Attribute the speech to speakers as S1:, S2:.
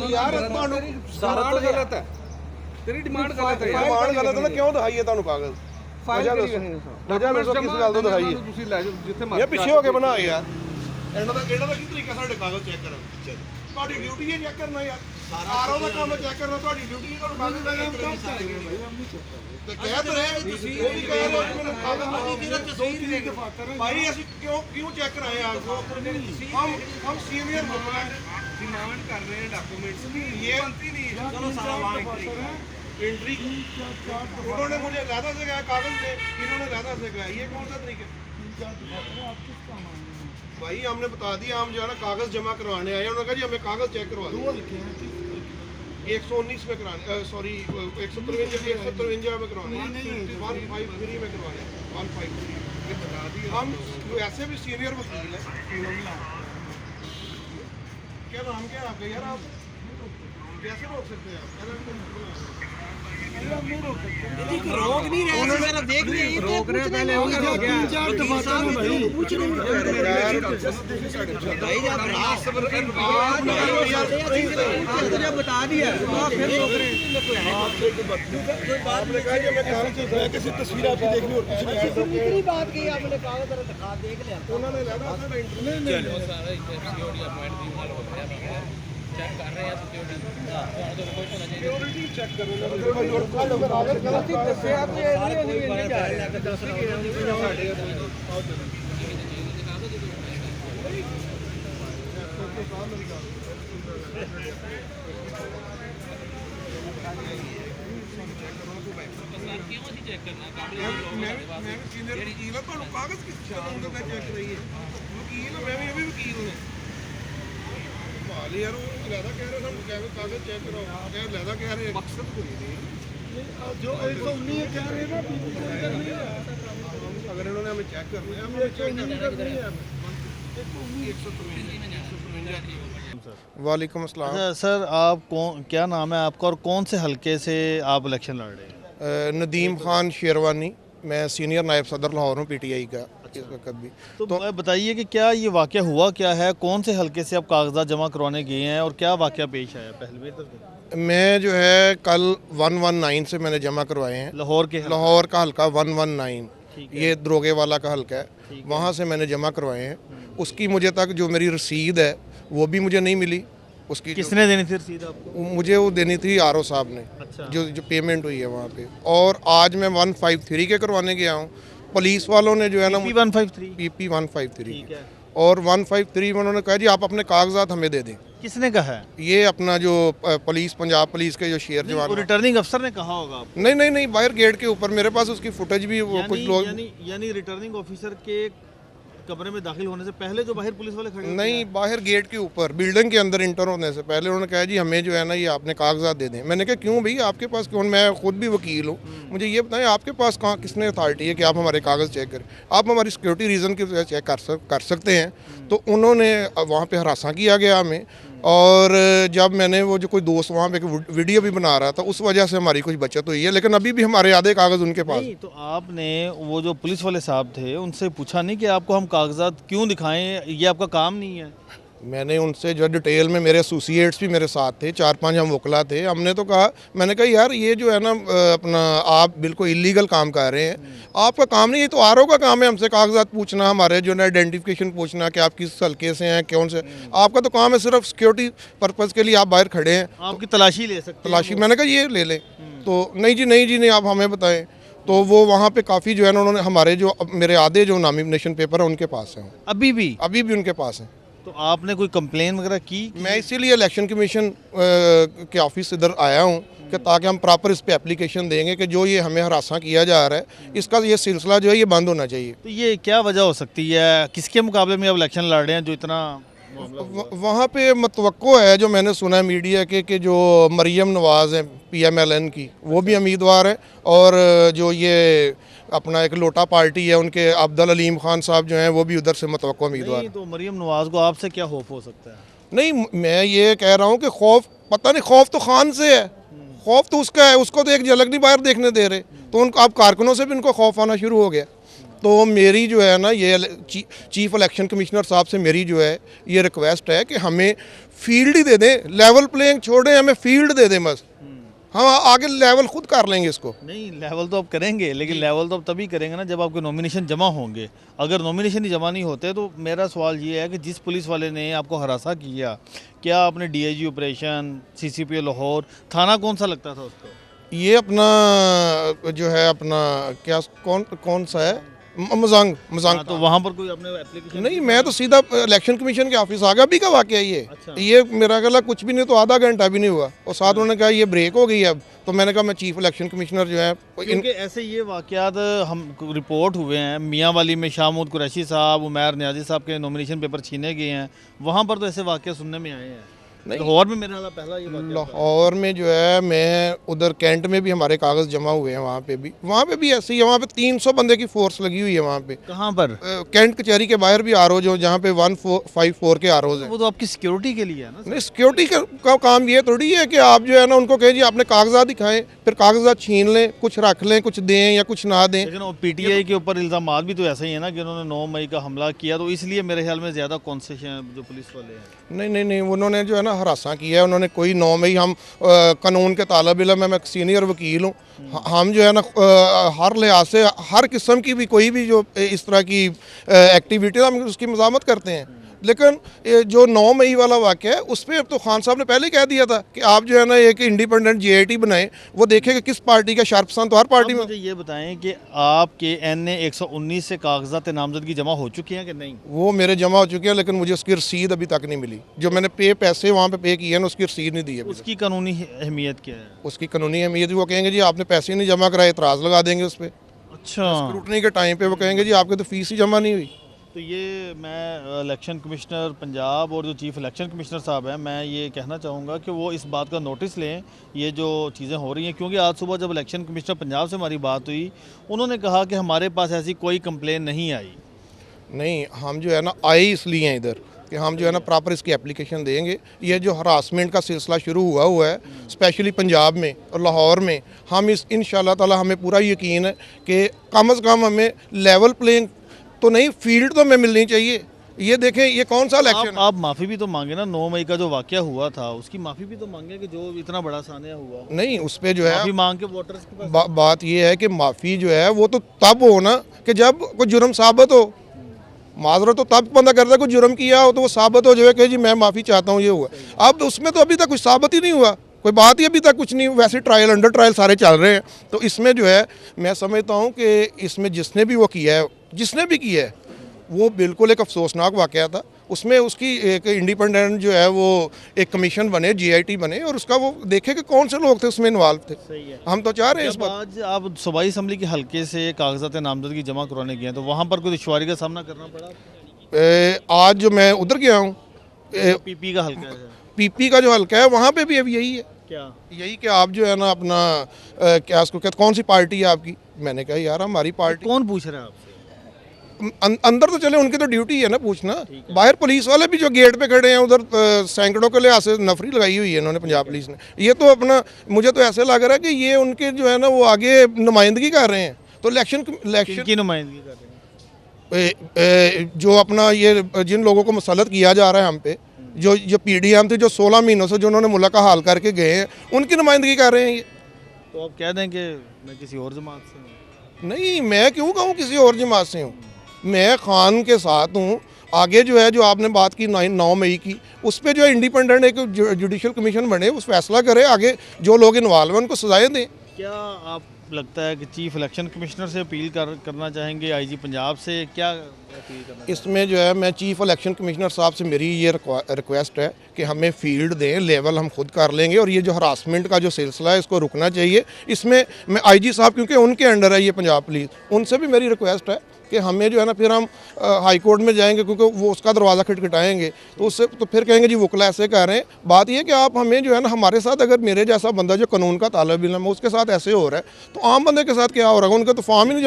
S1: यार सारा तो गलत है, तेरी डिमांड गलत है। डिमांड गलत है ना, क्यों दिखाइए ਤੁਹਾਨੂੰ ਕਾਗਜ਼? ਵਜ੍ਹਾ ਦੱਸੋ ਕਿਸ ਗੱਲ ਤੋਂ ਦਿਖਾਈਏ? ਤੁਸੀਂ ਲੈ ਜਾਓ ਜਿੱਥੇ ਮਰਜ਼ੀ। ਇਹ ਪਿੱਛੇ ਹੋ ਕੇ ਬਣਾਏ ਯਾਰ, ਇਹਨਾਂ ਦਾ ਕੀ ਤਰੀਕਾ ਸਾਡੇ ਕਾਗਜ਼ ਚੈੱਕ ਕਰਨ ਪਿੱਛੇ? ਤੁਹਾਡੀ ਡਿਊਟੀ ਹੈ ਚੈੱਕ ਕਰਨਾ ਯਾਰ, ਆਰਓ ਦਾ ਕੰਮ ਚੈੱਕ ਕਰਨਾ ਤੁਹਾਡੀ ਡਿਊਟੀ ਹੈ। ਤੁਹਾਨੂੰ ਕਾਗਜ਼ ਚੈੱਕ ਕਰਨਾ ਤੇ ਕਹਿ ਤਾਂ ਰਹੇ ਤੁਸੀਂ, ਉਹ ਵੀ ਕਹਿ ਰਹੇ ਹੋ ਮੈਨੂੰ ਕਾਗਜ਼ ਭਾਈ ਅਸੀਂ क्यों चेक कराए आपको? हम सीनियर डिमांड कर रहे हैं डॉक्यूमेंट्स की, ये बनती नहीं है। चलो सारा एंट्री उन्होंने मुझे ज़्यादा से कहा कागज दे, इन्होंने ज़्यादा से कहा, ये कौन सा तरीका? भाई हमने बता दिया, हम जो है ना कागज जमा करवाने आए, उन्होंने कहा जी हमें कागज चेक करवा दो। 119 में कराने, सॉरी 153 में करवाने, 153 में करवाने, 153 बता दिया। हम वैसे भी सीनियर वकील है। क्या नाम क्या आपका यार? आप कैसे रोक सकते हैं? रोक नहीं रहे, मेरा देख रहे हैं, रोक रहे पहले हो गया। बता दिया फिर रोक रहे हैं। आपने कहा कि मैं काम से किसी तस्वीर आपकी देखनी और कुछ नहीं, इतनी बात की आपने कागज दिखा देख लिया उन्होंने लगा था इंटरव्यू सारा सिक्योरिटी अपॉइंट चेक कर रहे हैं। सिक्योरिटी चेक कर रहे हैं, गलती दसे आप ये नहीं जा रहे हैं। मैं भी सीनियर वकील है, ਤੁਹਾਨੂੰ ਕਾਗਜ਼ ਕਿਸ ਤਰ੍ਹਾਂ ਦਾ ਚੈੱਕ ਕਰਾਈਏ? ਵਕੀਲ ਮੈਂ ਵੀ ਵਕੀਲ ਹਾਂ। ਯਾਰ ਉਹ ਲੈਦਾ ਕਹਿ ਰਹੇ ਸਾਨੂੰ ਕਾਗਜ਼ ਚੈੱਕ ਕਰਾਓ, ਕਹਿ ਲੈਦਾ ਕਹਿ ਰਹੇ ਮਕਸਦ ਕੋਈ नहीं जो 119 कह रहे हैं ना, अगर इन्होंने हमें चेक करना है, हमें चेक करना है। वालेकुम अस्सलाम।
S2: अच्छा सर, आप कौन, क्या नाम है आपका और कौन से हलके से आप इलेक्शन लड़ रहे हैं?
S1: नदीम खान शेरवानी, मैं सीनियर नायब सदर लाहौर हूँ PTI का इस वक्त भी।
S2: तो बताइए कि क्या ये वाक़या हुआ क्या है, कौन से हलके से आप कागजात जमा करवाने गए हैं और क्या वाक़या पेश आया? पहले
S1: मैं जो है कल 119 से मैंने जमा करवाए हैं।
S2: लाहौर
S1: का हल्का 119, ये दरोगे वाला का हल्का है, वहाँ से मैंने जमा करवाए हैं। उसकी मुझे तक जो मेरी रसीद है वो भी मुझे नहीं मिली। उसकी
S2: किसने देनी थी रसीद आपको?
S1: मुझे वो देनी थी आरओ साहब ने।
S2: अच्छा।
S1: जो पेमेंट हुई है वहाँ पे। और आज मैं 153 के करवाने गया हूँ, पुलिस वालों ने जो है ना PP 153 और 153 में उन्होंने कहा जी आप अपने कागजात हमें दे दें।
S2: किसने कहा है?
S1: ये अपना जो पुलिस, पंजाब पुलिस के जो शेर जवान,
S2: रिटर्निंग अफसर ने कहा होगा आपको?
S1: नहीं, बाहर गेट के ऊपर मेरे पास उसकी फुटेज भी वो कुछ लोग
S2: यानी रिटर्निंग ऑफिसर के कमरे में दाखिल होने से पहले जो बाहर पुलिस वाले खड़े
S1: नहीं, बाहर गेट के ऊपर बिल्डिंग के अंदर इंटर होने से पहले उन्होंने कहा जी हमें जो है ना ये आपने कागजात दे दें। मैंने कहा क्यों भाई, आपके पास कौन? मैं खुद भी वकील हूँ, मुझे ये बताएं आपके पास कहाँ किसने अथॉरिटी है कि आप हमारे कागज़ चेक करें? आप हमारी सिक्योरिटी रीज़न की वजह चेक कर सकते हैं। तो उन्होंने वहाँ पर हरासा किया गया हमें, और जब मैंने वो जो कोई दोस्त वहाँ पे वीडियो भी बना रहा था, उस वजह से हमारी कुछ बचत हुई है, लेकिन अभी भी हमारे आधे कागज़ उनके पास।
S2: नहीं, तो आपने वो जो पुलिस वाले साहब थे उनसे पूछा नहीं कि आपको हम कागजात क्यों दिखाएं, ये आपका काम नहीं है?
S1: मैंने उनसे जो डिटेल में, मेरे एसोसिएट्स भी मेरे साथ थे, 4-5 हम वकला थे, हमने तो कहा, मैंने कहा यार ये जो है ना अपना आप बिल्कुल इलीगल काम कर रहे हैं, आपका काम नहीं है। तो आरओ का काम है हमसे कागजात पूछना, हमारे जो है आइडेंटिफिकेशन पूछना कि आप किस हल्के से हैं, कौन से। आपका तो काम है सिर्फ सिक्योरिटी पर्पज़ के लिए आप बाहर खड़े हैं,
S2: आपकी तलाशी ले सकते हैं।
S1: तलाशी, मैंने कहा ये ले लें। तो नहीं जी आप हमें बताएं। तो वो वहाँ पे काफ़ी जो है ना उन्होंने हमारे जो मेरे आधे जो नॉमिनेशन पेपर है उनके पास हैं, अभी भी उनके पास हैं।
S2: तो आपने कोई कंप्लेन वगैरह की?
S1: मैं इसीलिए इलेक्शन कमीशन के ऑफिस इधर आया हूँ कि ताकि हम प्रॉपर इस पे एप्लीकेशन देंगे कि जो ये हमें हरासा किया जा रहा है, इसका ये सिलसिला जो है ये बंद होना चाहिए।
S2: तो ये क्या वजह हो सकती है, किसके मुकाबले में आप इलेक्शन लड़ रहे हैं जो इतना?
S1: वहाँ पे मतवक्को है, जो मैंने सुना है मीडिया के, कि जो मरियम नवाज़ हैं PMLN की, वो भी उम्मीदवार है, और जो ये अपना एक लोटा पार्टी है उनके अब्दुल अलीम खान साहब जो हैं वो भी उधर से मतवक्को उम्मीदवार।
S2: तो मरियम नवाज़ को आपसे क्या खौफ हो सकता है?
S1: नहीं, मैं ये कह रहा हूँ कि खौफ, पता नहीं, खौफ तो खान से है, खौफ तो उसका है, उसको तो एक झलक नहीं बाहर देखने दे रहे, तो उनको आप कारकुनों से भी उनको खौफ आना शुरू हो गया। तो मेरी जो है ना ये चीफ इलेक्शन कमिश्नर साहब से मेरी जो है ये रिक्वेस्ट है कि हमें फील्ड ही दे दें, लेवल प्लेइंग छोड़ें, हमें फील्ड दे दें बस, हम आगे लेवल खुद कर लेंगे इसको।
S2: नहीं, लेवल तो आप करेंगे, लेकिन लेवल तो आप तभी करेंगे ना जब आपके नॉमिनेशन जमा होंगे। अगर नॉमिनेशन ही जमा नहीं होते तो मेरा सवाल ये है कि जिस पुलिस वाले ने आपको हरासा किया, क्या आपने डीआईजी ऑपरेशन, सीसीपी लाहौर, थाना कौन सा लगता था उसको?
S1: ये अपना जो है अपना क्या कौन सा है, मजांग।
S2: तो वहाँ पर कोई आपने एप्लीकेशन
S1: नहीं, मैं तो सीधा इलेक्शन कमीशन के ऑफिस आ गया। अभी का वाकया ये
S2: अच्छा।
S1: ये मेरा ख्याल कुछ भी नहीं तो आधा घंटा भी नहीं हुआ, और साथ उन्होंने कहा ये ब्रेक हो गई है अब, तो मैंने कहा मैं चीफ इलेक्शन कमिश्नर जो है
S2: क्योंकि ऐसे ये वाकयात हम रिपोर्ट हुए हैं। मियाँ वाली में शाहमूद कुरैशी साहब, उमैर नियाजी साहब के नॉमिनेशन पेपर छीने गए हैं, वहाँ पर तो ऐसे वाकया सुनने में आए हैं।
S1: नहीं,
S2: लाहौर में मेरे ख्याल पहला ये वाकया था।
S1: लाहौर में जो है, मैं उधर कैंट में भी हमारे कागज़ जमा हुए हैं, वहाँ पे भी ऐसे ही है। वहाँ पे 300 बंदे की फोर्स लगी हुई है वहाँ पे।
S2: कहाँ पर?
S1: कैंट कचहरी के बाहर भी आर ओ जो जहाँ पे 154 के आर ओज हैं।
S2: वो तो आपकी सिक्योरिटी के लिए है ना।
S1: नहीं, सिक्योरिटी का काम ये थोड़ी है कि आप जो है ना उनको कहें जी आपने कागजात दिखाएं, फिर कागजात छीन लें, कुछ रख लें, कुछ दें या कुछ ना दें।
S2: लेकिन पीटीआई के ऊपर इल्ज़ाम भी तो ऐसे ही है ना कि उन्होंने 9 मई का हमला किया, तो इसलिए मेरे ख्याल में ज़्यादा कॉन्सेशन जो पुलिस वाले हैं।
S1: नहीं, उन्होंने जो है ना हरासा किया है। उन्होंने कोई 9 मई, हम कानून के तालब इल्म है, मैं सीनियर वकील हूँ, हम जो है ना हर लिहाज से हर किस्म की भी कोई भी जो इस तरह की एक्टिविटी हम उसकी मज़ामत करते हैं। लेकिन ये जो 9 मई वाला वाक़या है उस पर तो खान साहब ने पहले कह दिया था कि आप जो है ना एक इंडिपेंडेंट जीआईटी बनाएं, वो देखेगा किस पार्टी का शार्पसन, तो हर पार्टी में।
S2: मुझे ये बताएं कि आपके NA 119 से कागजात नामजदगी जमा हो चुकी हैं कि नहीं?
S1: वो मेरे जमा हो चुके हैं, लेकिन मुझे उसकी रसीद अभी तक नहीं मिली। जो मैंने पैसे वहाँ पे पे किए हैं ना, उसकी रसीद नहीं दी है।
S2: उसकी कानूनी अहमियत क्या है?
S1: उसकी कानूनी अहमियत, वो कहेंगे जी आपने पैसे नहीं जमा कराए, इतराज़ लगा देंगे उस पर।
S2: अच्छा,
S1: स्क्रूटनी के टाइम पे वो कहेंगे जी आपकी तो फीस ही जमा नहीं हुई।
S2: तो ये मैं इलेक्शन कमिश्नर पंजाब और जो चीफ इलेक्शन कमिश्नर साहब हैं, मैं ये कहना चाहूँगा कि वो इस बात का नोटिस लें, ये जो चीज़ें हो रही हैं। क्योंकि आज सुबह जब इलेक्शन कमिश्नर पंजाब से हमारी बात हुई, उन्होंने कहा कि हमारे पास ऐसी कोई कंप्लेन नहीं आई।
S1: नहीं, हम जो है ना आए इसलिए हैं इधर कि हम जो है ना प्रॉपर इसकी एप्लीकेशन देंगे। ये जो हरासमेंट का सिलसिला शुरू हुआ है स्पेशली पंजाब में और लाहौर में, हम इस इंशाल्लाह ताला हमें पूरा यकीन है कि कम से कम हमें लेवल प्लेइंग तो नहीं, फील्ड तो हमें मिलनी चाहिए। ये देखें, ये कौन सा इलेक्शन है?
S2: आप माफ़ी भी तो मांगे ना, 9 मई का जो वाकया हुआ था उसकी माफ़ी भी तो मांगे कि जो इतना बड़ा सानिया हुआ।
S1: नहीं, उस पर जो है
S2: माफ़ी मांग के वोटर्स के पास
S1: बात ये है कि माफ़ी जो है वो तो तब हो ना कि जब कोई जुर्म साबित हो। माजरत तो तब बंदा करता है, कोई जुर्म किया हो तो वो साबित हो जाए कि जी मैं माफ़ी चाहता हूँ, ये हुआ। अब उसमें तो अभी तक कुछ साबित ही नहीं हुआ, कोई बात ही अभी तक कुछ नहीं। वैसे ट्रायल अंडर ट्रायल सारे चल रहे हैं। तो इसमें जो है मैं समझता हूँ कि इसमें जिसने भी वो किया है, जिसने भी किया है, वो बिल्कुल एक अफसोसनाक वाक़या था। उसमें उसकी एक इंडिपेंडेंट जो है वो एक कमीशन बने, जीआईटी बने, और उसका वो देखे कि कौन से लोग थे उसमें इन्वॉल्व थे।
S2: सही है।
S1: हम तो चाह रहे हैं इस
S2: जब
S1: बात।
S2: आज आप सूबाई असम्बली के हल्के से कागजात नामजदगी जमा करवाने गए हैं, तो वहाँ पर कोई दुश्वारी का सामना करना पड़ा?
S1: आज जो मैं उधर गया हूँ,
S2: पीपी का हल्का है।
S1: पीपी का जो हल्का है वहाँ पे भी अब यही है,
S2: क्या?
S1: यही कि आप जो है ना अपना क्या उसको कहते, कौन सी पार्टी है आपकी? मैंने कहा यार हमारी पार्टी।
S2: कौन पूछ रहा है आपसे?
S1: अंदर तो चले, उनकी तो ड्यूटी है ना पूछना। बाहर पुलिस वाले भी जो गेट पे खड़े हैं उधर सैकड़ों के लिहाज से नफरी लगाई हुई है इन्होंने, पंजाब पुलिस ने। ये तो अपना, मुझे तो ऐसे लग रहा है कि ये उनके जो है ना वो आगे नुमाइंदगी कर रहे हैं। तो इलेक्शन
S2: की नुमाइंदगी कर रहे हैं?
S1: जो अपना ये जिन लोगों को मुसल्लत किया जा रहा है हम पे, जो PDM थे, जो 16 महीनों से जो उन्होंने मुल्क का हाल करके गए हैं, उनकी नुमाइंदगी कर रहे हैं ये।
S2: तो आप कह दें कि मैं किसी और जमात से हूँ?
S1: नहीं, मैं क्यों कहूँ किसी और जमात से हूँ, मैं खान के साथ हूँ। आगे जो है, जो आपने बात की 9 मई की, उस पर जो है इंडिपेंडेंट एक जुडिशल कमीशन बने, उस फैसला करे, आगे जो लोग इन्वॉल्व हैं उनको सजाएं दें।
S2: क्या आप लगता है कि चीफ इलेक्शन कमिश्नर से अपील करना चाहेंगे, IG पंजाब से क्या अपील करना?
S1: इसमें जो है मैं चीफ इलेक्शन कमिश्नर साहब से मेरी ये रिक्वेस्ट है कि हमें फील्ड दें, लेवल हम खुद कर लेंगे, और ये जो हरासमेंट का जो सिलसिला है इसको रुकना चाहिए। इसमें मैं IG साहब, क्योंकि उनके अंडर है ये पंजाब पुलिस, उनसे भी मेरी रिक्वेस्ट है कि हमें जो है ना, फिर हम हाई कोर्ट में जाएंगे, क्योंकि वो उसका दरवाज़ा खटखटाएंगे तो उससे तो फिर कहेंगे जी वकला ऐसे कह रहे हैं। बात ये कि आप हमें जो है ना, हमारे साथ अगर मेरे जैसा बंदा जो कानून का तालिब इल्म है उसके साथ ऐसे हो रहा है, तो आम बंदे के साथ क्या हो रहा है? उनका तो फॉर्म ही नहीं